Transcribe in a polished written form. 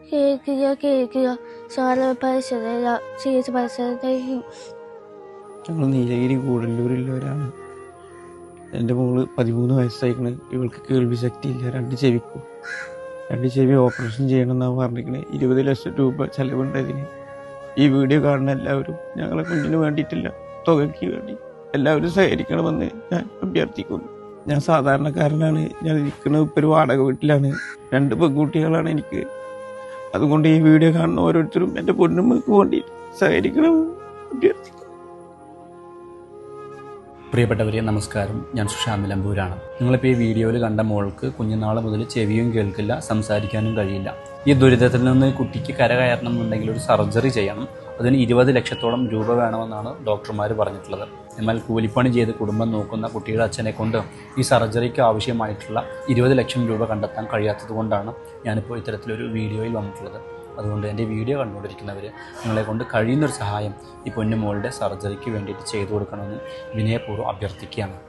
കേൾക്കുക സാറ് പരിസര ചികിത്സ പരിസരത്തേക്കും. ഞങ്ങൾ നീലഗിരി കൂടല്ലൂരിലുള്ളവരാണ്. എൻ്റെ മോള് 13 വയസ്സായിക്കണ്. ഇവൾക്ക് കേൾവി ശക്തിയില്ല. 2 ചെവിക്കും 2 ചെവി ഓപ്പറേഷൻ ചെയ്യണമെന്നാണ് പറഞ്ഞിരിക്കുന്നത്. 20 ലക്ഷം രൂപ ചെലവുണ്ടതിന്. ഈ വീഡിയോ കാണുന്ന എല്ലാവരും ഞങ്ങളെ കുഞ്ഞിന് വേണ്ടിയിട്ടില്ല, തുകയ്ക്ക് വേണ്ടി എല്ലാവരും സഹകരിക്കണമെന്ന് ഞാൻ അഭ്യർത്ഥിക്കുന്നു. ഞാൻ സാധാരണക്കാരനാണ്. ഞാൻ നിൽക്കുന്നത് ഇപ്പോൾ ഒരു വാടക വീട്ടിലാണ്. 2 പെൺകുട്ടികളാണ് എനിക്ക്. അതുകൊണ്ട് ഈ വീഡിയോ കാണുന്ന ഓരോരുത്തരും എൻ്റെ പൊന്നുമ്മക്ക് വേണ്ടി സഹകരിക്കണമെന്ന് അഭ്യർത്ഥിക്കുന്നു. പ്രിയപ്പെട്ടവരെ നമസ്കാരം, ഞാൻ സുശാന്ത് നിലമ്പൂരാണ്. നിങ്ങളിപ്പോൾ ഈ വീഡിയോയിൽ കണ്ട മോൾക്ക് കുഞ്ഞുനാൾ മുതൽ ചെവിയും കേൾക്കില്ല, സംസാരിക്കാനും കഴിയില്ല. ഈ ദുരിതത്തിൽ നിന്ന് കുട്ടിക്ക് കരകയറണം എന്നുണ്ടെങ്കിൽ ഒരു സർജറി ചെയ്യണം. അതിന് 20 ലക്ഷത്തോളം രൂപ വേണമെന്നാണ് ഡോക്ടർമാർ പറഞ്ഞിട്ടുള്ളത്. എന്നാൽ കൂലിപ്പണി ചെയ്ത് കുടുംബം നോക്കുന്ന കുട്ടിയുടെ അച്ഛനെ കൊണ്ട് ഈ സർജറിക്ക് ആവശ്യമായിട്ടുള്ള 20 ലക്ഷം രൂപ കണ്ടെത്താൻ കഴിയാത്തത് കൊണ്ടാണ് ഞാനിപ്പോൾ ഇത്തരത്തിലൊരു വീഡിയോയിൽ വന്നിട്ടുള്ളത്. അതുകൊണ്ട് എൻ്റെ വീഡിയോ കണ്ടുകൊണ്ടിരിക്കുന്നവർ നിങ്ങളെ കൊണ്ട് കഴിയുന്നൊരു സഹായം ഈ പൊന്നുമോളുടെ സർജറിക്ക് വേണ്ടിയിട്ട് ചെയ്തു കൊടുക്കണമെന്ന് വിനയപൂർവ്വം അഭ്യർത്ഥിക്കുകയാണ്.